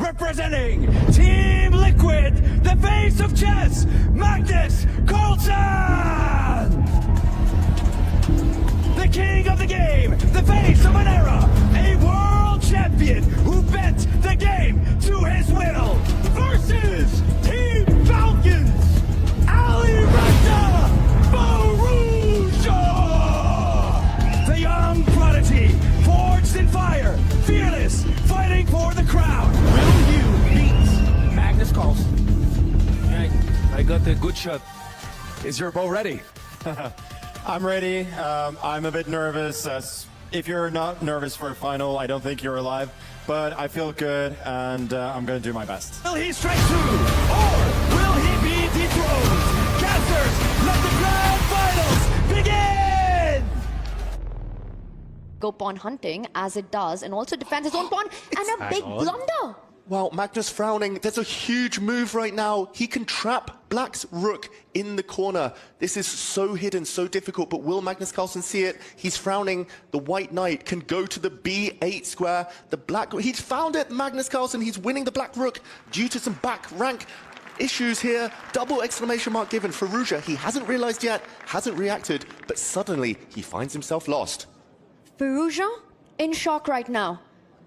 representing Team Liquid, the face of chess, Magnus Carlsen! The king of the game, the face of an era, a world champion who bent the game to his will, versus Team Falcons, Ali Reza Farouja! The young prodigy, forged in fire, fearless, fighting for the crown. Will you beat Magnus Carlsen? I got the good shot. Is your bow ready? I'm ready. I'm a bit nervous. If you're not nervous for a final, I don't think you're alive. But I feel good, and I'm going to do my best. Will he strike through, or will he be dethroned? Casters, let the grand finals begin! Go pawn hunting, as it does, and also defend his own pawn, and a big blunder. Well, Magnus frowning. There's a huge move right now. He can trap Black's rook in the corner. This is so hidden, so difficult, but will Magnus Carlsen see it? He's frowning. The white knight can go to the b8 square. The black, he's found it, Magnus Carlsen. He's winning the black rook due to some back rank issues here. Double exclamation mark given. Farouja, he hasn't realized yet, hasn't reacted, but suddenly he finds himself lost. Farouja in shock right now.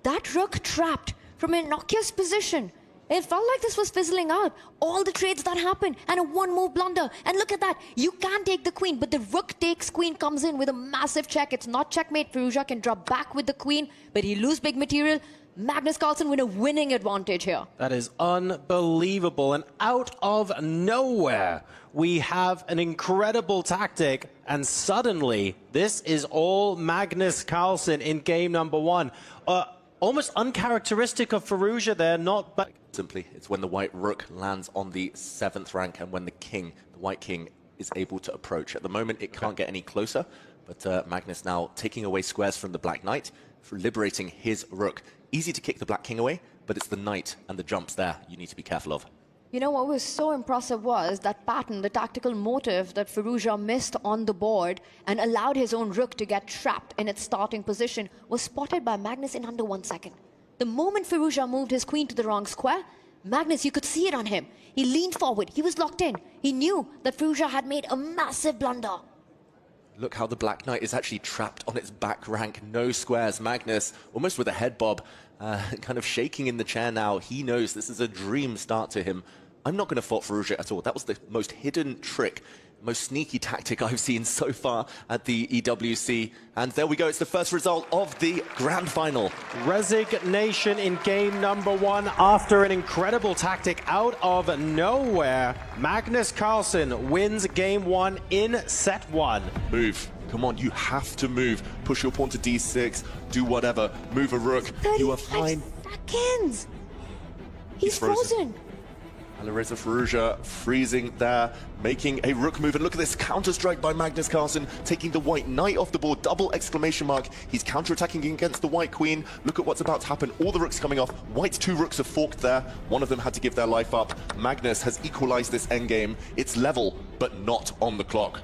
That rook trapped from an innocuous position. It felt like this was fizzling out. All the trades that happened, and a one-move blunder. And look at that. You can take the queen, but the rook takes queen, comes in with a massive check. It's not checkmate. Farouja can drop back with the queen, but he lose big material. Magnus Carlsen with a winning advantage here. That is unbelievable. And out of nowhere, we have an incredible tactic. And suddenly, this is all Magnus Carlsen in game number one. Almost uncharacteristic of Farouja there, not but Simply, it's when the white rook lands on the 7th rank and when the king, the white king, is able to approach. At the moment, it can't get any closer, but Magnus now taking away squares from the black knight, for liberating his rook. Easy to kick the black king away, but it's the knight and the jumps there you need to be careful of. You know what was so impressive was that pattern, the tactical motive that Farouja missed on the board and allowed his own rook to get trapped in its starting position was spotted by Magnus in under 1 second. The moment Farouja moved his queen to the wrong square, Magnus, you could see it on him. He leaned forward. He was locked in. He knew that Farouja had made a massive blunder. Look how the black knight is actually trapped on its back rank. No squares. Magnus, almost with a head bob, kind of shaking in the chair now. He knows this is a dream start to him. I'm not going to fault Farouja at all. That was the most hidden trick, most sneaky tactic I've seen so far at the EWC. And there we go. It's the first result of the grand final. resignation in game number one after an incredible tactic out of nowhere. Magnus Carlsen wins game one in set one. Move. Come on, you have to move. Push your pawn to d6. Do whatever. Move a rook. You are fine. 35 seconds. He's frozen. Alireza Farouja freezing there, making a rook move. And look at this counter strike by Magnus Carlsen, taking the white knight off the board. Double exclamation mark. He's counter-attacking against the white queen. Look at what's about to happen. All the rooks coming off. White's 2 rooks are forked there. One of them had to give their life up. Magnus has equalized this endgame. It's level, but not on the clock.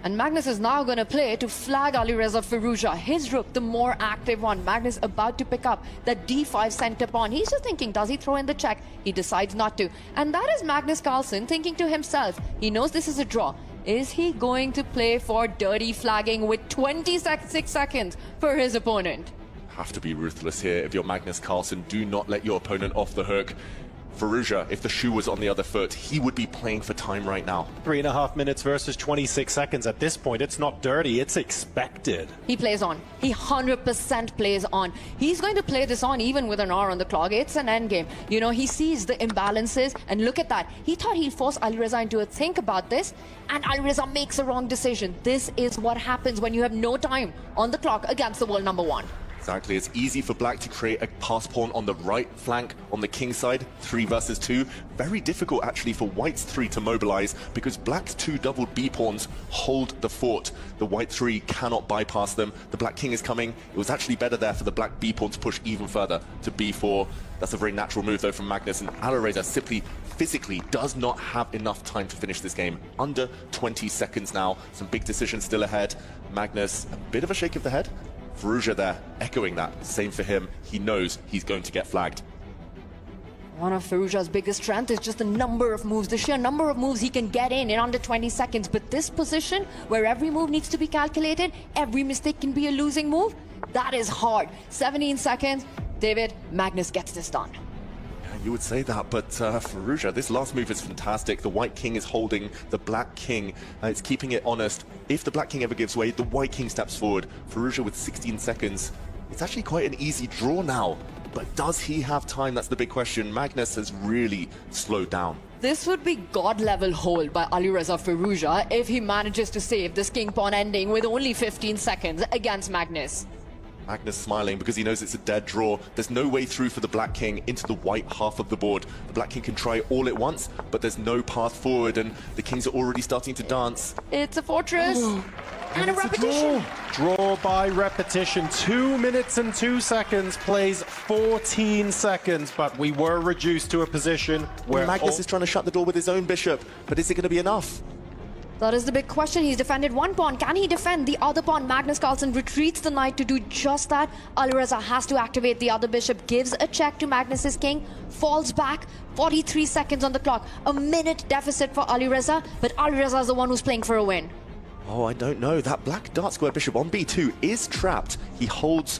And Magnus is now going to play to flag Alireza Farouja, his rook, the more active one. Magnus about to pick up the d5 center pawn. He's just thinking, does he throw in the check? He decides not to. And that is Magnus Carlsen thinking to himself, he knows this is a draw. Is he going to play for dirty flagging with 26 seconds for his opponent? Have to be ruthless here if you're Magnus Carlsen. Do not let your opponent off the hook. Farouja, if the shoe was on the other foot, he would be playing for time right now. 3.5 minutes versus 26 seconds. At this point, it's not dirty, it's expected. He plays on. He 100% plays on. He's going to play this on even with an hour on the clock. It's an endgame. You know, he sees the imbalances, and look at that. He thought he'd force Alireza into a think about this, and Alireza makes a wrong decision. This is what happens when you have no time on the clock against the world number one. Exactly, it's easy for black to create a pass pawn on the right flank on the king side, 3 versus 2. Very difficult actually for white's 3 to mobilize because black's 2 doubled b pawns hold the fort. The white 3 cannot bypass them. The black king is coming. It was actually better there for the black b pawn to push even further to b4. That's a very natural move though from Magnus, and Alireza simply physically does not have enough time to finish this game. Under 20 seconds now. Some big decisions still ahead. Magnus, a bit of a shake of the head. Farouja there, echoing that. Same for him. He knows he's going to get flagged. One of Firouzja's biggest strengths is just the number of moves, the sheer number of moves he can get in under 20 seconds. But this position, where every move needs to be calculated, every mistake can be a losing move, that is hard. 17 seconds, David, Magnus gets this done. You would say that, but Firouzja, this last move is fantastic. The white king is holding the black king. It's keeping it honest. If the black king ever gives way, the white king steps forward. Firouzja with 16 seconds. It's actually quite an easy draw now. But does he have time? That's the big question. Magnus has really slowed down. This would be god-level hold by Alireza Firouzja if he manages to save this king-pawn ending with only 15 seconds against Magnus. Magnus smiling because he knows it's a dead draw. There's no way through for the black king into the white half of the board. The black king can try all at once, but there's no path forward, and the kings are already starting to dance. It's a fortress and a repetition. Draw by repetition. 2 minutes and 2 seconds, plays 14 seconds, but we were reduced to a position where Magnus is trying to shut the door with his own bishop, but is it going to be enough? That is the big question. He's defended one pawn. Can he defend the other pawn? Magnus Carlsen retreats the knight to do just that. Alireza has to activate the other bishop, gives a check to Magnus's king, falls back. 43 seconds on the clock. A minute deficit for Alireza, but Alireza is the one who's playing for a win. Oh, I don't know. That black dark square bishop on b2 is trapped. He holds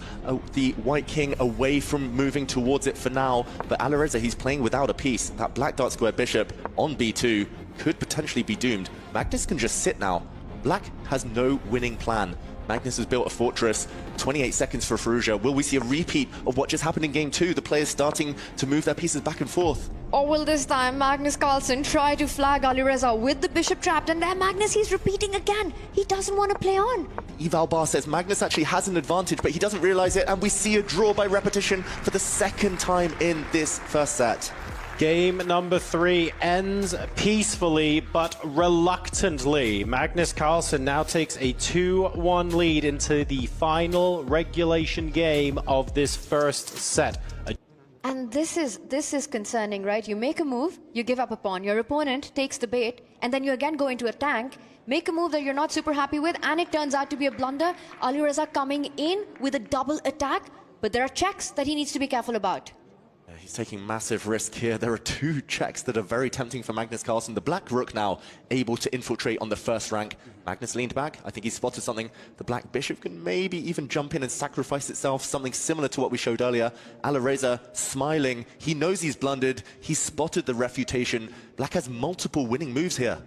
the white king away from moving towards it for now, but Alireza, he's playing without a piece. That black dark square bishop on b2 could potentially be doomed. Magnus can just sit now. Black has no winning plan. Magnus has built a fortress. 28 seconds for Firouzja. Will we see a repeat of what just happened in game 2? The players starting to move their pieces back and forth. Or will this time Magnus Carlsen try to flag Alireza with the bishop trapped, and there Magnus, he's repeating again. He doesn't want to play on. Eval Bar says Magnus actually has an advantage, but he doesn't realize it, and we see a draw by repetition for the second time in this first set. Game number 3 ends peacefully but reluctantly. Magnus Carlsen now takes a 2-1 lead into the final regulation game of this first set. And this is concerning, right? You make a move, you give up a pawn, your opponent takes the bait, and then you again go into a tank, make a move that you're not super happy with, and it turns out to be a blunder. Alireza coming in with a double attack, but there are checks that he needs to be careful about. He's taking massive risk here. There are 2 checks that are very tempting for Magnus Carlsen. The black rook now able to infiltrate on the first rank. Magnus leaned back. I think he spotted something. The black bishop can maybe even jump in and sacrifice itself, something similar to what we showed earlier. Alireza smiling. He knows he's blundered. He spotted the refutation. Black has multiple winning moves here.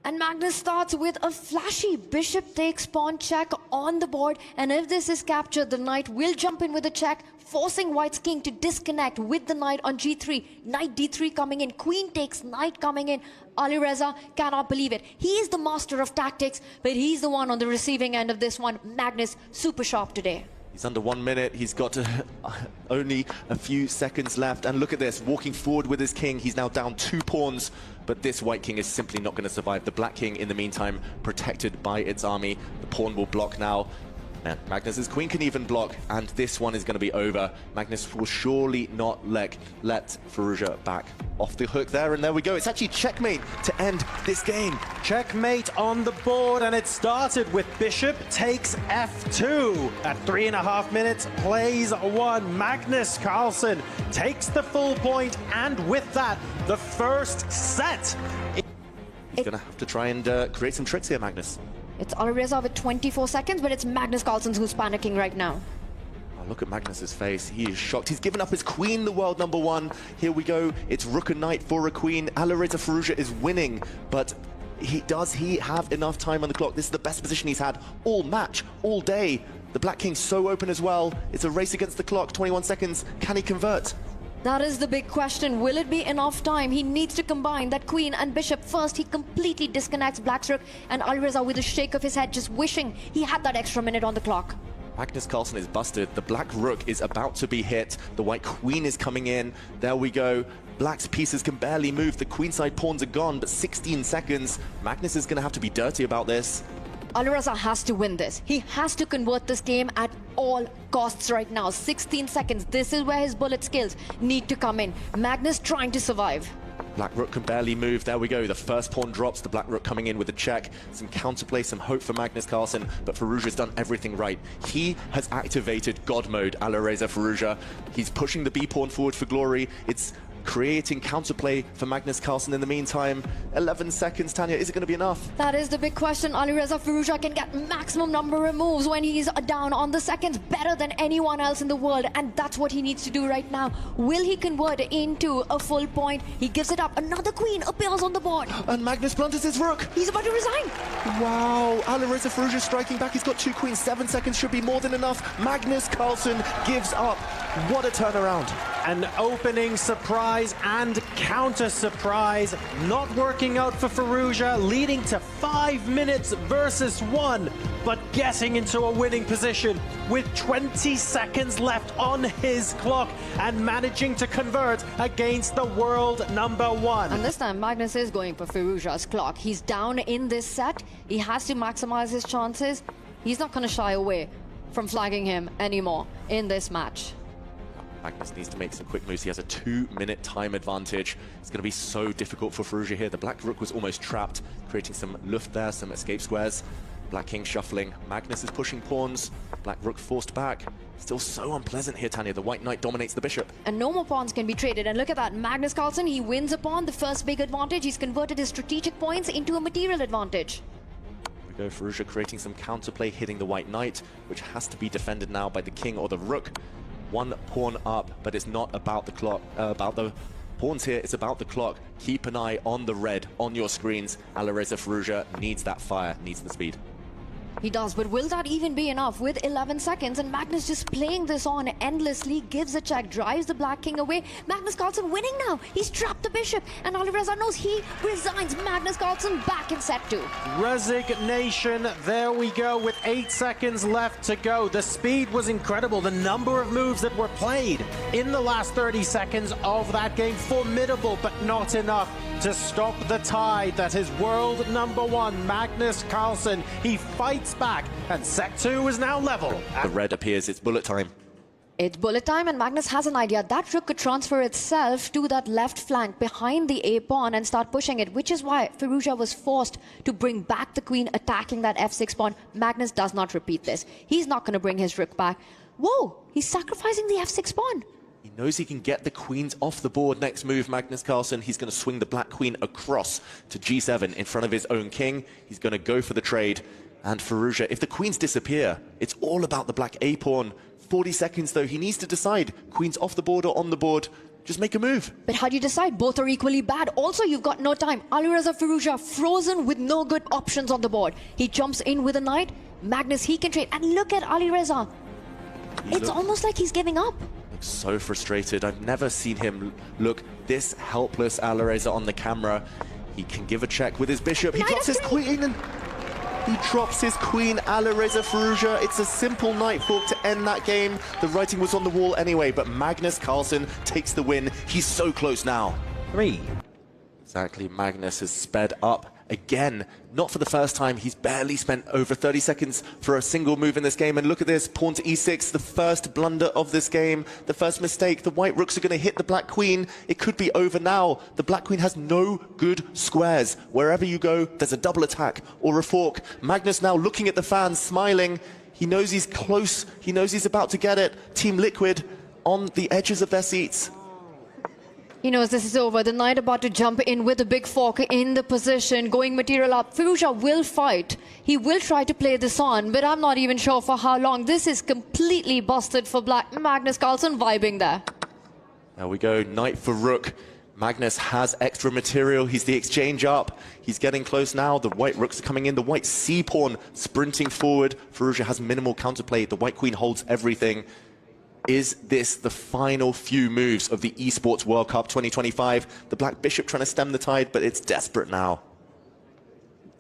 And Magnus starts with a flashy bishop takes pawn check on the board, and if this is captured, the knight will jump in with a check, forcing white's king to disconnect with the knight on g3. Knight d3 coming in, queen takes, knight coming in. Alireza cannot believe it. He is the master of tactics, but he's the one on the receiving end of this one. Magnus, super sharp today. He's under 1 minute. He's got only a few seconds left. And look at this, walking forward with his king. He's now down 2 pawns, but this white king is simply not going to survive. The black king, in the meantime, protected by its army. The pawn will block now. And Magnus's queen can even block, and this one is going to be over. Magnus will surely not let Firouzja back off the hook there, and there we go. It's actually checkmate to end this game. Checkmate on the board, and it started with bishop takes f2. At 3.5 minutes, plays 1. Magnus Carlsen takes the full point, and with that, the first set. He's going to have to try and create some tricks here, Magnus. It's Alireza with 24 seconds, but it's Magnus Carlsen who's panicking right now. Oh, look at Magnus's face. He is shocked. He's given up his queen, the world number 1. Here we go. It's rook and knight for a queen. Alireza Firouzja is winning, but does he have enough time on the clock? This is the best position he's had all match, all day. The black king's so open as well. It's a race against the clock. 21 seconds. Can he convert? That is the big question. Will it be enough time? He needs to combine that queen and bishop. First, he completely disconnects black's rook, and Alireza with a shake of his head, just wishing he had that extra minute on the clock. Magnus Carlsen is busted. The black rook is about to be hit. The white queen is coming in. There we go. Black's pieces can barely move. The queenside pawns are gone, but 16 seconds. Magnus is going to have to be dirty about this. Alireza has to win this. He has to convert this game at all costs right now. 16 seconds. This is where his bullet skills need to come in. Magnus trying to survive. Black rook can barely move. There we go. The first pawn drops. The black rook coming in with a check. Some counterplay, some hope for Magnus Carlsen. But Firouzja's done everything right. He has activated God mode, Alireza Firouzja. He's pushing the B pawn forward for glory. It's creating counterplay for Magnus Carlsen in the meantime. 11 seconds, Tanya. Is it going to be enough? That is the big question. Alireza Firouzja can get maximum number of moves when he's down on the seconds, better than anyone else in the world, and that's what he needs to do right now. Will he convert into a full point? He gives it up. Another queen appears on the board. And Magnus blunders his rook. He's about to resign. Wow, Alireza Firouzja striking back. He's got 2 queens. 7 seconds should be more than enough. Magnus Carlsen gives up. What a turnaround. An opening surprise and counter surprise not working out for Firouzja, leading to 5 minutes versus 1, but getting into a winning position with 20 seconds left on his clock and managing to convert against the world #1. And this time Magnus is going for Firouzja's clock. He's down in this set. He has to maximize his chances. He's not going to shy away from flagging him anymore in this match. Magnus needs to make some quick moves. He has a 2-minute time advantage. It's going to be so difficult for Firouzja here. The black rook was almost trapped, creating some luft there, some escape squares. Black king shuffling. Magnus is pushing pawns. Black rook forced back. Still so unpleasant here, Tanya. The white knight dominates the bishop. And no more pawns can be traded. And look at that. Magnus Carlsen, he wins a pawn, the first big advantage. He's converted his strategic points into a material advantage. We go Firouzja creating some counterplay, hitting the white knight, which has to be defended now by the king or the rook. 1 pawn up, but it's not about the clock, about the pawns here. It's about the clock. Keep an eye on the red on your screens. Alireza Firouzja needs that fire, needs the speed. He does, but will that even be enough with 11 seconds? And Magnus just playing this on endlessly, gives a check, drives the black king away. Magnus Carlsen winning now. He's trapped the bishop, and Alireza knows he resigns. Magnus Carlsen back in set 2. Resignation, there we go, with 8 seconds left to go. The speed was incredible. The number of moves that were played in the last 30 seconds of that game, formidable, but not enough to stop the tide that is world #1, Magnus Carlsen. He fights back, and set 2 is now level. The red appears. It's bullet time. It's bullet time, and Magnus has an idea. That rook could transfer itself to that left flank behind the A pawn and start pushing it, which is why Firouzja was forced to bring back the queen, attacking that F6 pawn. Magnus does not repeat this. He's not going to bring his rook back. Whoa, he's sacrificing the F6 pawn. He knows he can get the queens off the board. Next move, Magnus Carlsen, he's going to swing the black queen across to G7 in front of his own king. He's going to go for the trade. And Firouzja, if the queens disappear, it's all about the black A pawn. 40 seconds, though. He needs to decide. Queens off the board or on the board. Just make a move. But how do you decide? Both are equally bad. Also, you've got no time. Alireza Firouzja frozen with no good options on the board. He jumps in with a knight. Magnus, he can trade. And look at Alireza. It's almost like he's giving up. Looks so frustrated. I've never seen him look this helpless, Alireza, on the camera. He can give a check with his bishop. He drops his queen and he drops his queen. Alireza Firouzja. It's a simple knight fork to end that game. The writing was on the wall anyway, but Magnus Carlsen takes the win. He's so close now. 3. Exactly. Magnus has sped up again. Not for the first time. He's barely spent over 30 seconds for a single move in this game. And look at this. Pawn to E6. The first blunder of this game. The first mistake. The white rooks are going to hit the black queen. It could be over now. The black queen has no good squares. Wherever you go, there's a double attack or a fork. Magnus now looking at the fans, smiling. He knows he's close. He knows he's about to get it. Team Liquid on the edges of their seats. He knows this is over. The knight about to jump in with a big fork in the position, going material up. Firouzja will fight. He will try to play this on, but I'm not even sure for how long. This is completely busted for black. Magnus Carlsen vibing there. There we go. Knight for rook. Magnus has extra material. He's the exchange up. He's getting close now. The white rooks are coming in. The white C pawn sprinting forward. Firouzja has minimal counterplay. The white queen holds everything. Is this the final few moves of the Esports World Cup 2025? The black bishop trying to stem the tide, but it's desperate now.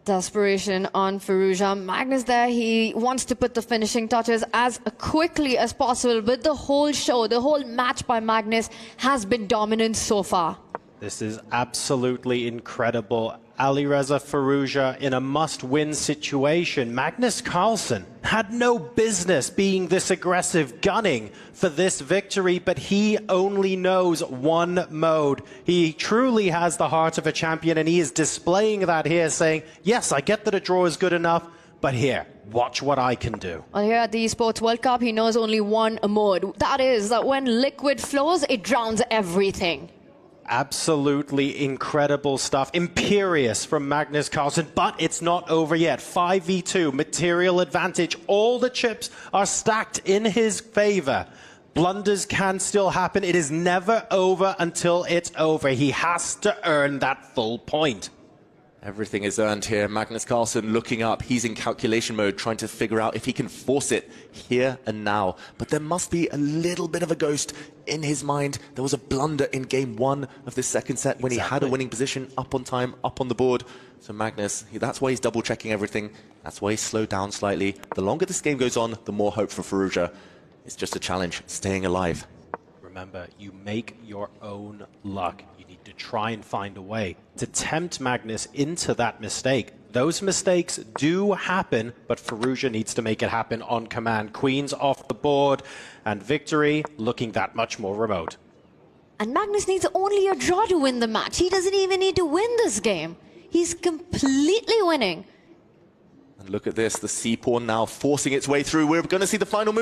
Desperation on Firouzja. Magnus there, he wants to put the finishing touches as quickly as possible, but the whole show, the whole match by Magnus has been dominant so far. This is absolutely incredible. Alireza Firouzja in a must-win situation. Magnus Carlsen had no business being this aggressive, gunning for this victory, but he only knows one mode. He truly has the heart of a champion, and he is displaying that here, saying, yes, I get that a draw is good enough, but here, watch what I can do. Well, here at the Esports World Cup, he knows only one mode. That is that when liquid flows, it drowns everything. Absolutely incredible stuff. Imperious from Magnus Carlsen, but it's not over yet. 5v2, material advantage. All the chips are stacked in his favor. Blunders can still happen. It is never over until it's over. He has to earn that full point. Everything is earned here. Magnus Carlsen looking up. He's in calculation mode, trying to figure out if he can force it here and now. But there must be a little bit of a ghost in his mind. There was a blunder in game one of this second set when he had a winning position, up on time, up on the board. So Magnus, that's why he's double checking everything. That's why he's slowed down slightly. The longer this game goes on, the more hope for Firouzja. It's just a challenge, staying alive. Remember, you make your own luck. You need to try and find a way to tempt Magnus into that mistake. Those mistakes do happen, but Firouzja needs to make it happen on command. Queen's off the board, and victory looking that much more remote. And Magnus needs only a draw to win the match. He doesn't even need to win this game. He's completely winning. And look at this, the C-pawn now forcing its way through. We're going to see the final move.